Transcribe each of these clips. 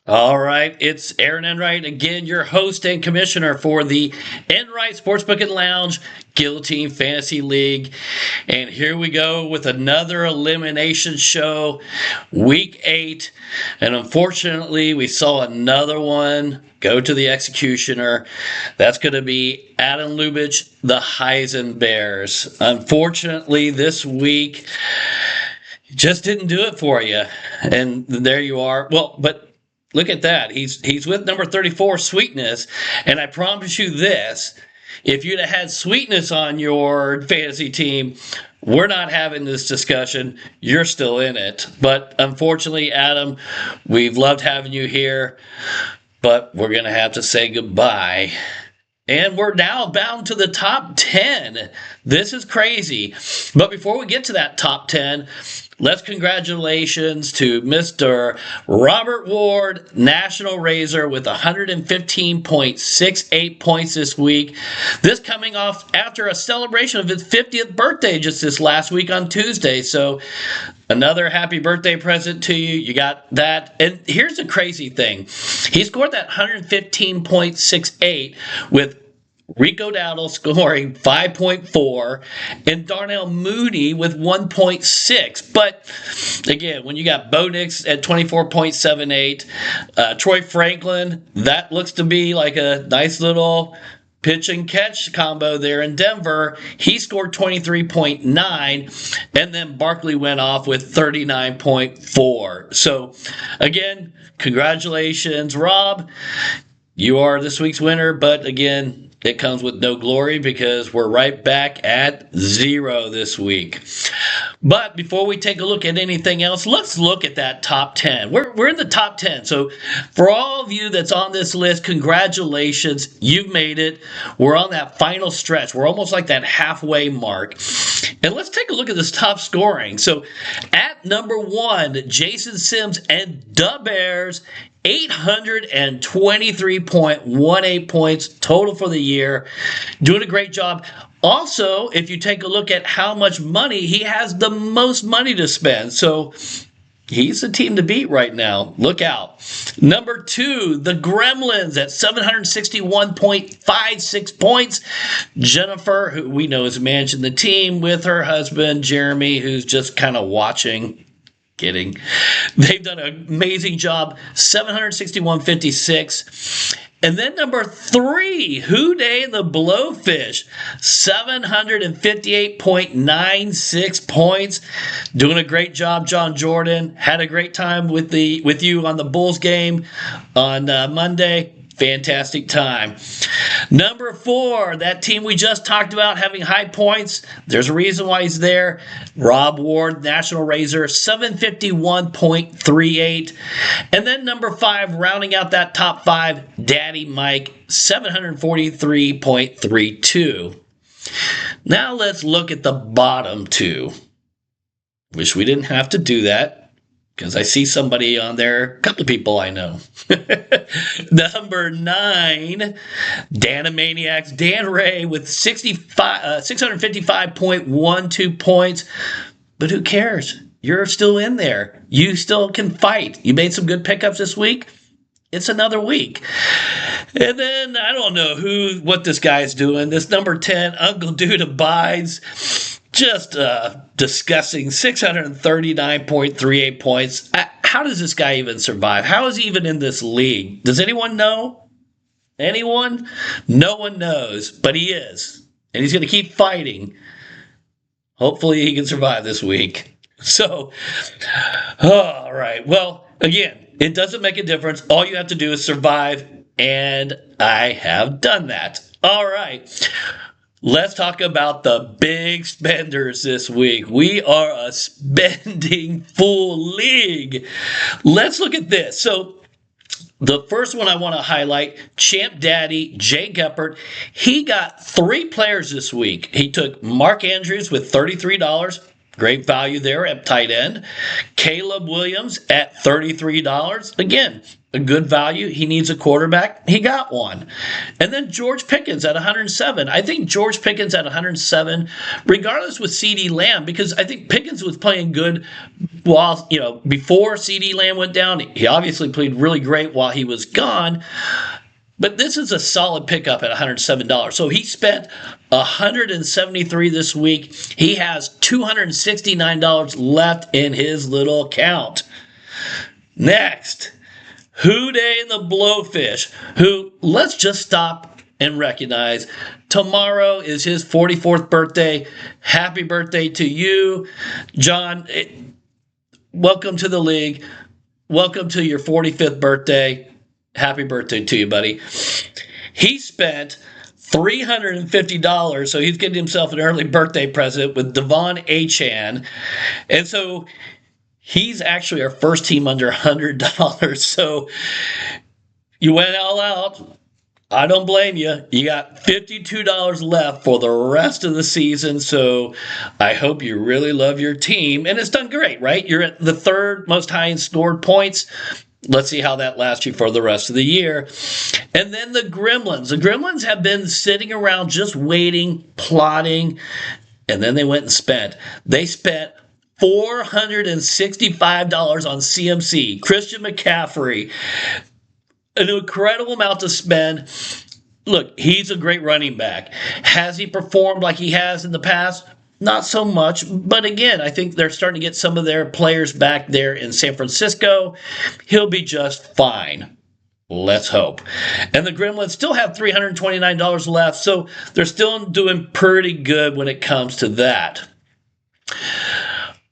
All right, it's Aaron Enright again, your host and commissioner for the Enright Sportsbook and Lounge Guillotine Fantasy League. And here we go with another elimination show, week 8. And unfortunately, we saw another one go to the executioner. That's going to be Adam Lubitsch, the Heisen Bears. Unfortunately, this week just didn't do it for you. And there you are. Well, but look at that. He's with number 34, Sweetness. And I promise you this, if you'd have had Sweetness on your fantasy team, we're not having this discussion. You're still in it. But unfortunately, Adam, we've loved having you here, but we're going to have to say goodbye. And we're now bound to the top 10. This is crazy. But before we get to that top 10, let's congratulations to Mr. Robert Ward, National Razor, with 115.68 points this week. This coming off after a celebration of his 50th birthday just this last week on Tuesday. So another happy birthday present to you. You got that. And here's the crazy thing. He scored that 115.68 with Rico Dowdle scoring 5.4 and Darnell Mooney with 1.6. But again, when you got Bo Nix at 24.78, Troy Franklin, that looks to be like a nice little pitch and catch combo there in Denver. He scored 23.9, and then Barkley went off with 39.4. So again, congratulations, Rob. You are this week's winner, but again, it comes with no glory because we're right back at 0 this week. But before we take a look at anything else, let's look at that top 10. We're in the top 10. So for all of you that's on this list, congratulations. You've made it. We're on that final stretch. We're almost like that halfway mark. And let's take a look at this top scoring. So at number 1, Jason Sims and the Bears, 823.18 points total for the year. Doing a great job. Also, if you take a look at how much money, he has the most money to spend. So he's the team to beat right now. Look out. Number 2, the Gremlins at 761.56 points. Jennifer, who we know is managing the team with her husband, Jeremy, who's just kind of watching. Kidding. They've done an amazing job. 761.56. And then number 3, Houday the Blowfish, 758.96 points. Doing a great job, John Jordan. Had a great time with you on the Bulls game on Monday. Fantastic time. Number 4, that team we just talked about having high points. There's a reason why he's there. Rob Ward, National Razor, 751.38. And then number 5, rounding out that top 5, Daddy Mike, 743.32. Now let's look at the bottom 2. Wish we didn't have to do that, because I see somebody on there, a couple of people I know. Number 9, Danimaniacs, Dan Ray with 655.12 points. But who cares? You're still in there. You still can fight. You made some good pickups this week. It's another week. And then, I don't know what this guy's doing. This number 10, Uncle Dude Abides. Just discussing 639.38 points. How does this guy even survive? How is he even in this league? Does anyone know? Anyone? No one knows, but he is. And he's going to keep fighting. Hopefully he can survive this week. So, all right. Well, again, it doesn't make a difference. All you have to do is survive, and I have done that. All right. Let's talk about the big spenders this week. We are a spending full league. Let's look at this. So the first one I want to highlight, Champ Daddy, Jay Geppert. He got 3 players this week. He took Mark Andrews with $33. Great value there at tight end. Caleb Williams at $33. Again, a good value. He needs a quarterback. He got one. And then George Pickens at 107. I think George Pickens at 107, regardless with CeeDee Lamb, because I think Pickens was playing good while, before CeeDee Lamb went down. He obviously played really great while he was gone. But this is a solid pickup at $107. So he spent $173 this week. He has $269 left in his little account. Next, Houday and the Blowfish, who, let's just stop and recognize, tomorrow is his 44th birthday. Happy birthday to you, John. Welcome to the league. Welcome to your 45th birthday. Happy birthday to you, buddy. He spent $350, so he's getting himself an early birthday present with Devon Achane. And so he's actually our first team under $100. So you went all out. I don't blame you. You got $52 left for the rest of the season, so I hope you really love your team. And it's done great, right? You're at the third most high in scored points. Let's see how that lasts you for the rest of the year. And then the Gremlins. The Gremlins have been sitting around just waiting, plotting, and then they went and spent. They spent $465 on CMC. Christian McCaffrey. An incredible amount to spend. Look, he's a great running back. Has he performed like he has in the past? Not so much, but again, I think they're starting to get some of their players back there in San Francisco. He'll be just fine. Let's hope. And the Gremlins still have $329 left, so they're still doing pretty good when it comes to that.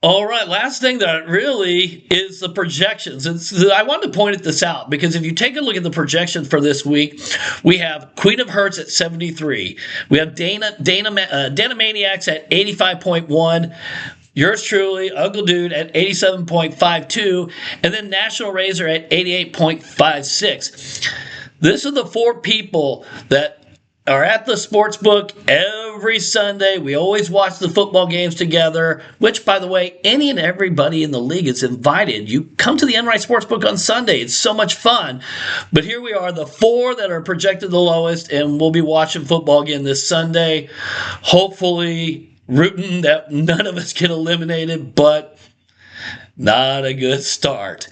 All right, last thing that really is the projections. I wanted to point this out because if you take a look at the projections for this week, we have Queen of Hearts at 73. We have Dana Maniacs at 85.1. Yours truly, Uncle Dude, at 87.52. And then National Razor at 88.56. This are the four people that are at the sports book every Sunday. We always watch the football games together, which, by the way, any and everybody in the league is invited. You come to the Enright Sportsbook on Sunday. It's so much fun. But here we are, the four that are projected the lowest, and we'll be watching football again this Sunday. Hopefully, rooting that none of us get eliminated, but not a good start.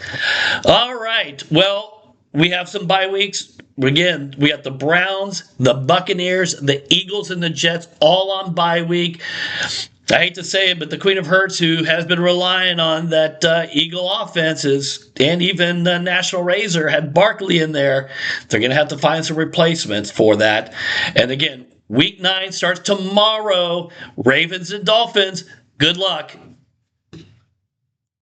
All right. Well, we have some bye weeks. Again, we got the Browns, the Buccaneers, the Eagles, and the Jets all on bye week. I hate to say it, but the Queen of Hearts, who has been relying on that Eagle offenses, and even the National Razor had Barkley in there. They're going to have to find some replacements for that. And again, Week 9 starts tomorrow. Ravens and Dolphins, good luck.